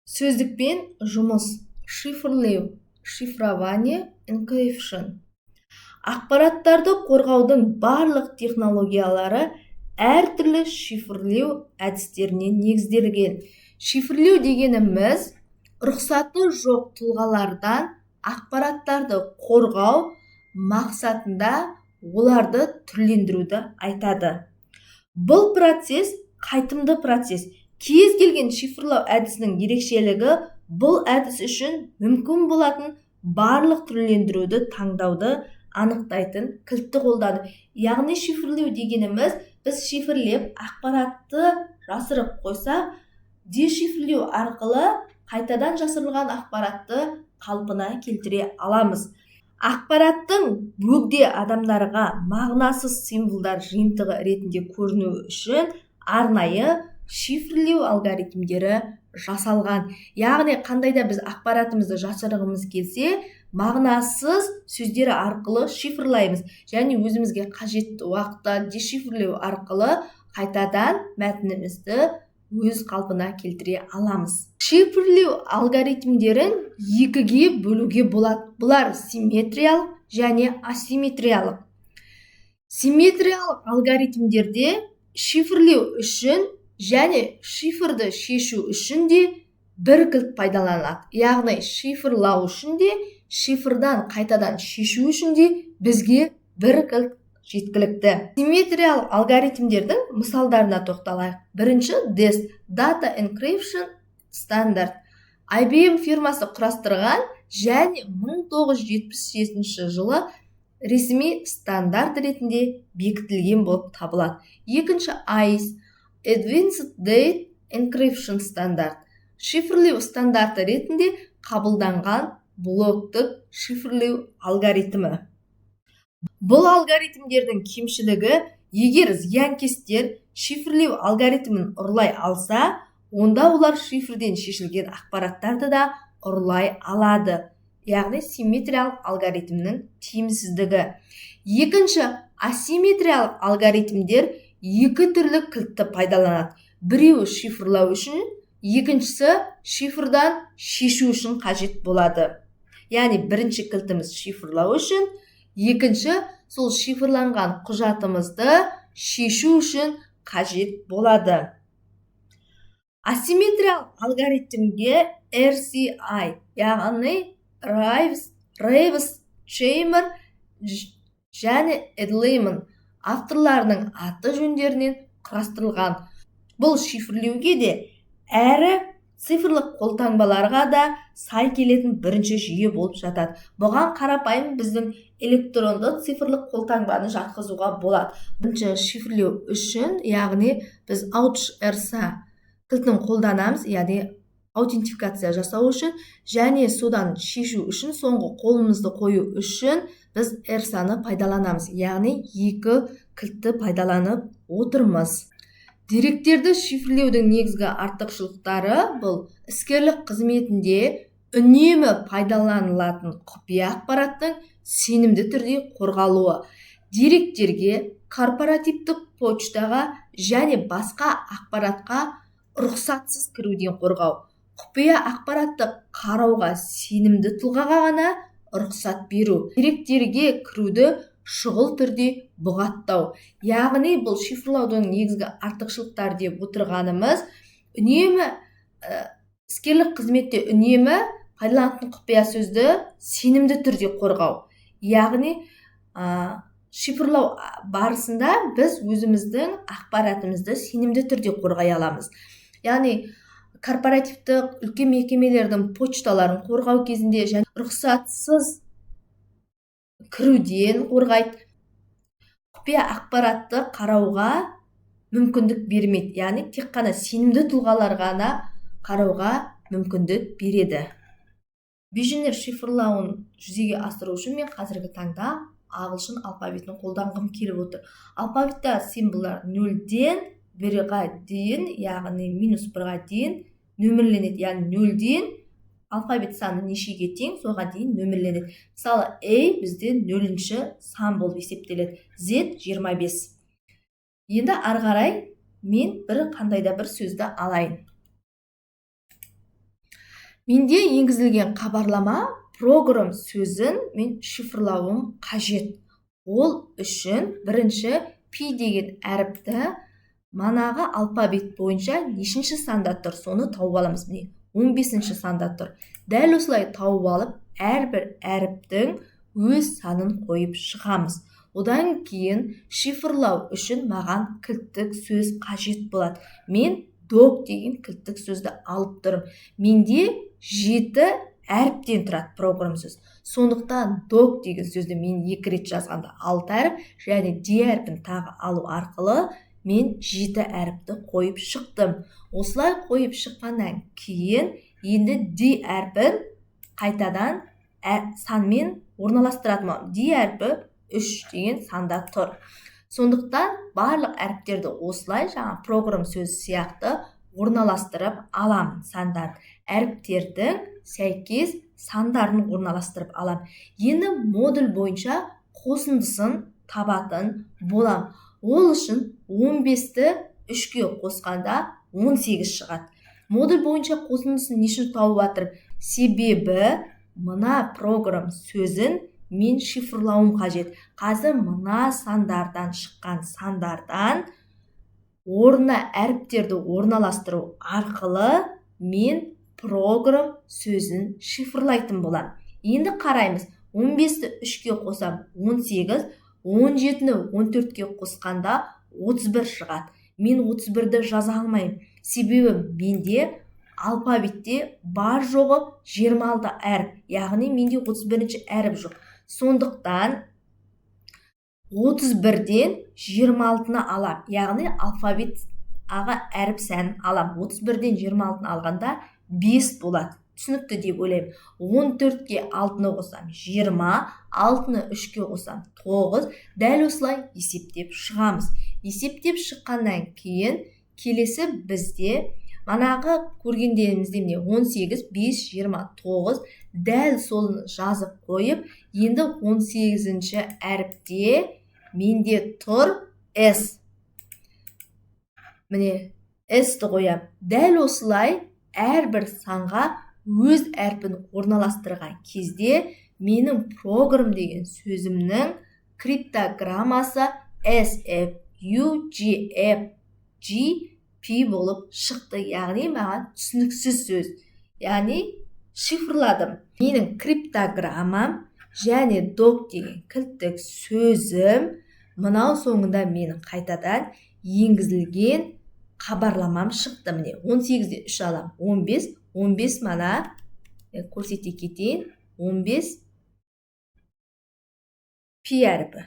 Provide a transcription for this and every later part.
Сөздікпен жұмыс, шифрлеу, шифрование, encryption. Ақпараттарды қорғаудың барлық технологиялары әртүрлі шифрлеу әдістеріне негізделген. Шифрлеу дегеніміз рұқсаты жоқ тұлғалардан ақпараттарды қорғау мақсатында оларды түрлендіруді айтады. Бұл процесс қайтымды процесс. Кез келген шифрлау әдісінің ерекшелігі бұл әдіс үшін мүмкін болатын барлық түрлендіруді таңдауды анықтайтын кілтті қолдану. Яғни шифрлеу дегеніміз біз шифрлеп ақпаратты жасырып қойсақ, дешифрлеу арқылы қайтадан жасырылған ақпаратты қалпына келтіре аламыз. Ақпараттың бөгде адамдарға мағынасыз символдар жиынтығы ретінде көрінуі үшін арнайы шифрлеу алгоритмдері жасалған. Яғни қандайда біз ақпаратымызды жасырғымыз келсе, мағынасыз сөздері арқылы шифрлаймыз және өзімізге қажетті уақытта дешифрлеу арқылы қайтадан мәтінімізді өз қалпына келтіре аламыз. Шифрлеу алгоритмдерін екіге бөлуге болады. Бұлар симметриялық және асимметриялық. Симметриялық алгоритмдерде шифрлеу үшін және шифрды шешу үшін де бір кілт пайдаланылады. Яғни шифрлау үшін де, шифрдан қайтадан шешу үшін де бізге бір кілт жеткілікті. Симметриялық алгоритмдердің мысалдарына тоқталайық. Бірінші DES Data Encryption стандарт. IBM фирмасы құрастырған және 1977 жылы ресми стандарт ретінде бекітілген болып табылады. Екінші AES Advanced Data Encryption стандарт. Шифрлеу стандарты ретінде қабылданған блоктық шифрлеу алгоритмі. Бұл алгоритмдердің кемшілігі, егер зиянкестер шифрлеу алгоритмін ұрлай алса, онда олар шифрден шешілген ақпараттарды да ұрлай алады. Яғни симметриялық алгоритмнің тиімсіздігі. Екінші, асимметриялық алгоритмдер екі түрлі кілтті пайдаланады. Біреуі шифрлау үшін, екіншісі шифрдан шешу үшін қажет болады. Яғни бірінші кілтіміз шифрлау үшін, екінші сол шифрланған құжатымызды шешу үшін қажет болады. Асимметриялық алгоритмге RCI, яғни Raves, Chamber және Edelman авторларының аты жөндерінен құрастырылған. Бұл шифрлеуге де әрі цифрлық қолтаңбаларға да сай келетін бірінші жүйе болып жатады. Бұған қарапайым біздің электронды цифрлық қолтаңбаны жатқызуға болады. Бірінші шифрлеу үшін, яғни біз OutRSA кілтін қолданамыз, яғни аутентификация жасау үшін, және содан шешу үшін, соңғы қолымызды қою үшін біз RSA-ны пайдаланамыз, яғни екі кілтті пайдаланып отырмыз. Деректерді шифрлеудің негізгі артықшылықтары бұл іскерлік қызметінде үнемі пайдаланылатын құпия ақпараттың сенімді түрде қорғалуы, деректерге, корпоративтік почтаға және басқа ақпаратқа рұқсатсыз кіруден қорғау, құпия ақпаратты қарауға сенімді тұлғаға ғана рұқсат беру, деректерге кіруді шұғыл түрде бұғаттау. Яғни бұл шифрлаудың негізгі артықшылықтар деп отырғанымыз, үнемі іскерлік қызметте үнемі пайдаланатын құпия сөзді сенімді түрде қорғау. Яғни шифрлау барысында біз өзіміздің ақпаратымызды сенімді түрде қорғай аламыз. Яғни корпоративтік үлкен мекемелердің почталарын қорғау кезінде және рұқсатсыз кіруден қорғайды. Құпия ақпаратты қарауға мүмкіндік бермейді. Яғни тек қана сенімді тұлғалар ғана қарауға мүмкіндік береді. Бейжіңдер шифрлауын жүзеге асыру үшін мен қазіргі таңда ағылшын алфавитін қолданғым келіп отыр. Алфавитта символдар 0-ден 1-ға дейін, яғни -1-ға дейін нөмірленеді. Яғни 0-ден алфавит саны нешеге тең, соға дейін нөмірленеді. Мысалы, A бізде 0-ші сан болып есептеледі. Z 25. Енді ары қарай мен қандайда бір сөзді алайын. Менде енгізілген хабарлама программ сөзін мен шифрлауым қажет. Ол үшін бірінші пи деген әріпті манағы алфавит бойынша нешінші санда тұр, соны тауып аламыз. Міне 15-ші санда тұр. Дәл осылай тауып алып, әрбір әріптің өз санын қойып шығамыз. Одан кейін шифрлау үшін маған кілттік сөз қажет болады. Мен док деген кілттік сөзді алып тұрмын. Менде 7 әріптен тұрады программ сөз. Сондықтан док деген сөзді мен 2 рет жазғанда 6 әріп, және де әріпін тағы алу арқылы мен 7 әріпті қойып шықтым. Осылай қойып шыққаннан кейін енді де әріпін қайтадан санмен орналастыратым. де әріпі 3 деген санда тұр. Сондықтан барлық әріптерді осылай жаңа программ сөзі сияқты орналастырып аламын сандар. Әріптердің сәйкес сандарын орналастырып алам. Енді модуль бойынша қосындысын табатын болам. Ол үшін 15-ті 3-ке қосқанда 18 шығады. Модуль бойынша қосындысын нешін тауып жатырмын? Себебі мына программ сөзін мен шифрлауым қажет. Қазір мына сандардан шыққан сандардан орнына әріптерді орналастыру арқылы мен программ сөзін шифрлайтын болам. Енді қараймыз. 15-ті 3-ке қосам 18, 17-ні 14-ке қосқанда 31 шығады. Мен 31-ді жаза алмаймын. Себебі менде алфавитте бар жоғы 26 әріп. Яғни менде 31-ші әріп жоқ. Сондықтан 31-ден 26-ны алам. Яғни алфавит аға әріп сәнін алам. 31-ден 26-ны алғанда 5 болады. Түсінікті деп ойлаймын. 14-ке 6-ны қосам 20, 6-ны 3-ке қосам 9. Дәл осылай есептеп шығамыз. Есептеп шыққаннан кейін келесі бізде манағы көргендерімізде 18, 5, 29 дәл солын жазып қойып, енді 18-ші әріпте менде тұр S. Міне S-ті қоям. Дәл осылай әрбір санға өз әрпін орналастырған кезде менің программ деген сөзімнің криптограммасы SFUGFGP болып шықты. Яғни маған түсініксіз сөз. Яғни шифрладым. Менің криптограммам және док деген кілттік сөзім мынау соңында менің қайтадан енгізілген хабарламам шықты. Міне 18-де 3 алам. 15 мана көрсете кетейін. 15 пи әріпі.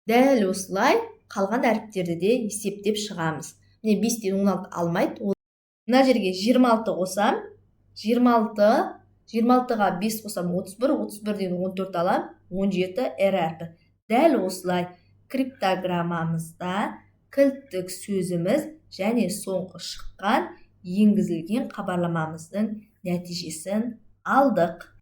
Дәл осылай қалған әріптерді де есептеп шығамыз. Міне 5-тен 16 алмайды. Мына жерге 26 қосам. 26-ға 5 қосам 31, 31-ден 14 алам. 17 әріпі. Дәл осылай криптограммамызда кілттік сөзіміз және соңғы шыққан енгізілген хабарламамыздың нәтижесін алдық.